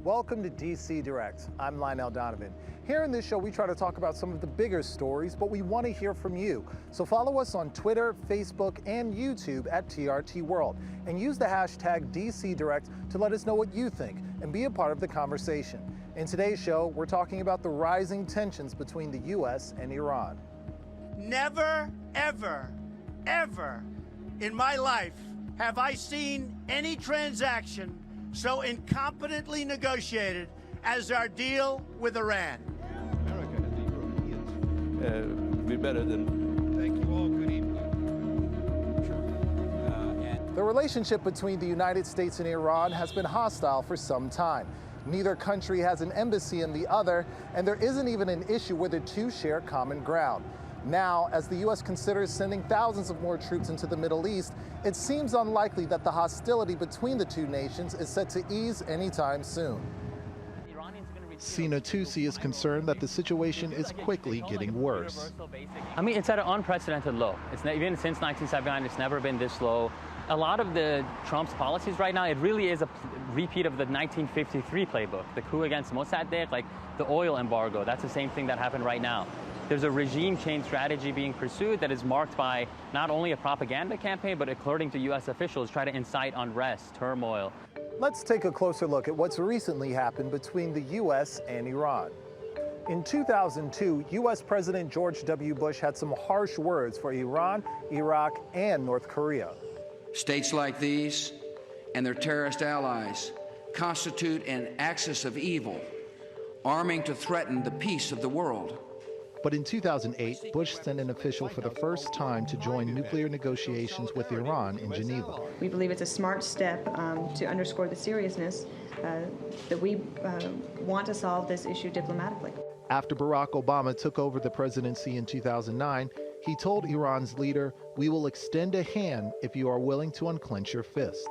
Welcome to DC Direct. I'm Lionel Donovan. Here in this show, we try to talk about some of the bigger stories, but we want to hear from you. So follow us on Twitter, Facebook, and YouTube at TRT World, and use the hashtag DC Direct to let us know what you think and be a part of the conversation. In today's show, we're talking about the rising tensions between the U.S. and Iran. Never, ever, ever in my life have I seen any transaction so incompetently negotiated as our deal with Iran. America and the Europeans be better than. Thank you all. Good evening. The relationship between the United States and Iran has been hostile for some time. Neither country has an embassy in the other, and there isn't even an issue where the two share common ground. Now, as the U.S. considers sending thousands of more troops into the Middle East, it seems unlikely that the hostility between the two nations is set to ease anytime soon. Sina Tusi is concerned that the situation is quickly getting worse. I mean, it's at an unprecedented low. Even since 1979, it's never been this low. A lot of Trump's policies right now, it really is a repeat of the 1953 playbook, the coup against Mossadegh, like the oil embargo. That's the same thing that happened right now. There's a regime change strategy being pursued that is marked by not only a propaganda campaign, but according to U.S. officials, try to incite unrest, turmoil. Let's take a closer look at what's recently happened between the U.S. and Iran. In 2002, U.S. President George W. Bush had some harsh words for Iran, Iraq, and North Korea. States like these and their terrorist allies constitute an axis of evil, arming to threaten the peace of the world. But in 2008, Bush sent an official for the first time to join nuclear negotiations with Iran in Geneva. We believe it's a smart step to underscore the seriousness that we want to solve this issue diplomatically. After Barack Obama took over the presidency in 2009, he told Iran's leader, "We will extend a hand if you are willing to unclench your fist."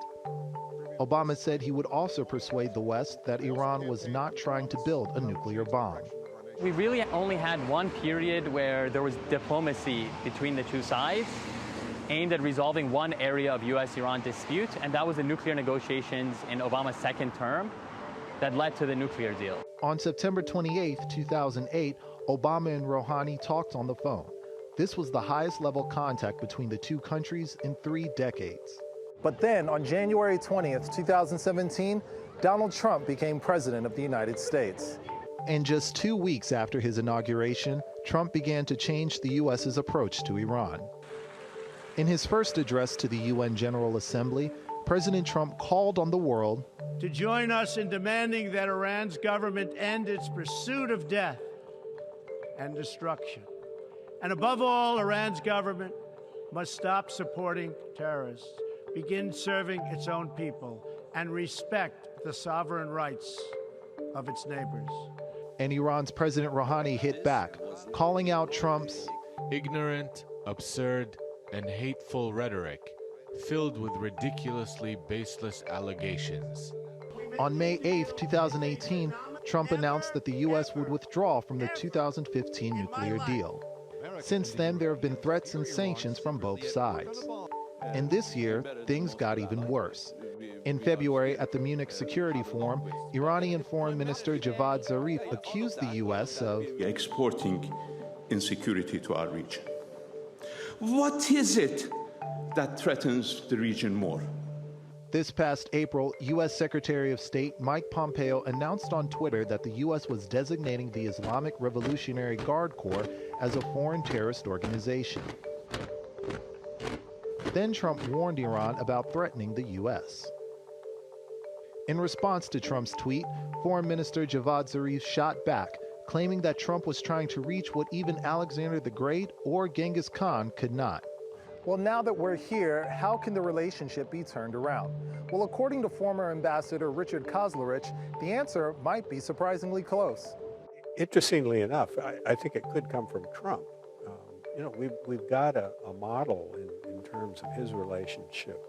Obama said he would also persuade the West that Iran was not trying to build a nuclear bomb. We really only had one period where there was diplomacy between the two sides aimed at resolving one area of U.S.-Iran dispute, and that was the nuclear negotiations in Obama's second term that led to the nuclear deal. On September 28, 2008, Obama and Rouhani talked on the phone. This was the highest level contact between the two countries in 3 decades. But then, on January 20th, 2017, Donald Trump became president of the United States. And just 2 weeks after his inauguration, Trump began to change the U.S.'s approach to Iran. In his first address to the UN General Assembly, President Trump called on the world to join us in demanding that Iran's government end its pursuit of death and destruction. And above all, Iran's government must stop supporting terrorists, begin serving its own people, and respect the sovereign rights of its neighbors. And Iran's President Rouhani hit back, calling out Trump's ignorant, absurd, and hateful rhetoric, filled with ridiculously baseless allegations. On May 8, 2018, Trump announced that the U.S. would withdraw from the 2015 nuclear deal. Since then, there have been threats and sanctions from both sides. And this year, things got even worse. In February, at the Munich Security Forum, Iranian Foreign Minister Javad Zarif accused the U.S. of exporting insecurity to our region. What is it that threatens the region more? This past April, U.S. Secretary of State Mike Pompeo announced on Twitter that the U.S. was designating the Islamic Revolutionary Guard Corps as a foreign terrorist organization. Then Trump warned Iran about threatening the U.S. In response to Trump's tweet, Foreign Minister Javad Zarif shot back, claiming that Trump was trying to reach what even Alexander the Great or Genghis Khan could not. Well, now that we're here, how can the relationship be turned around? Well, according to former Ambassador Richard Kozlerich, the answer might be surprisingly close. Interestingly enough, I think it could come from Trump. We've got a model in terms of his relationship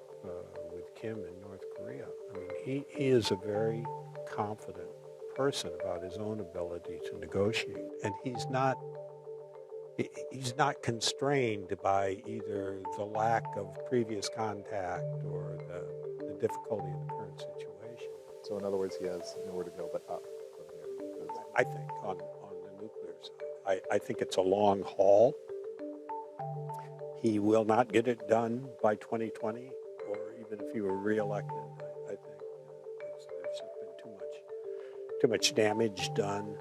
with Kim in North Korea. I mean, he is a very confident person about his own ability to negotiate, and he's not constrained by either the lack of previous contact or the difficulty in the current situation. So in other words, he has nowhere to go but up from here. I think on the nuclear side, I think it's a long haul. He will not get it done by 2020, or even if he were reelected. I think there's just been too much damage done.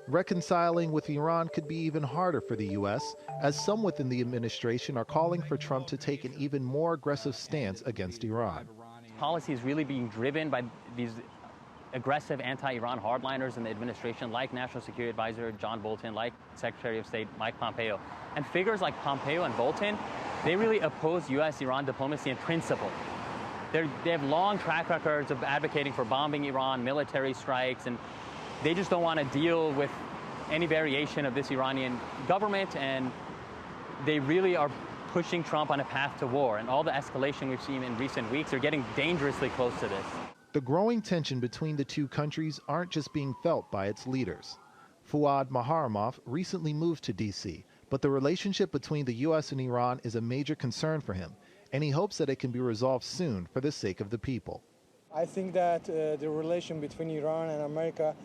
Reconciling with Iran could be even harder for the U.S., as some within the administration are calling for Trump to take an even more aggressive stance against Iran. Policy is really being driven by these aggressive anti-Iran hardliners in the administration, like National Security Advisor John Bolton, like Secretary of State Mike Pompeo. And figures like Pompeo and Bolton, they really oppose U.S.-Iran diplomacy in principle. They have long track records of advocating for bombing Iran, military strikes, and they just don't want to deal with any variation of this Iranian government, and they really are pushing Trump on a path to war. And all the escalation we've seen in recent weeks are getting dangerously close to this. The growing tension between the two countries aren't just being felt by its leaders. Fuad Maharamov recently moved to D.C., but the relationship between the U.S. and Iran is a major concern for him, and he hopes that it can be resolved soon for the sake of the people. I think that the relation between Iran and America,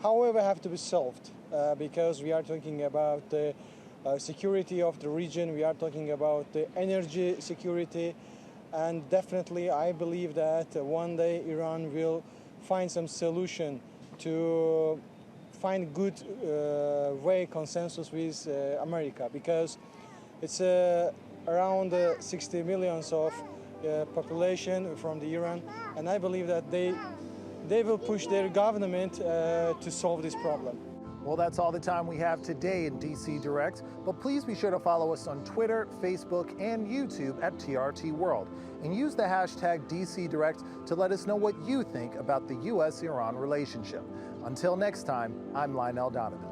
however, have to be solved because we are talking about the security of the region, we are talking about the energy security, and definitely I believe that one day Iran will find some solution to find good way consensus with America, because it's around 60 millions of population from the Iran, and I believe that they will push their government to solve this problem. Well, that's all the time we have today in DC Direct, but please be sure to follow us on Twitter, Facebook, and YouTube at TRT World, and use the hashtag DC Direct to let us know what you think about the U.S.-Iran relationship. Until next time, I'm Lionel Donovan.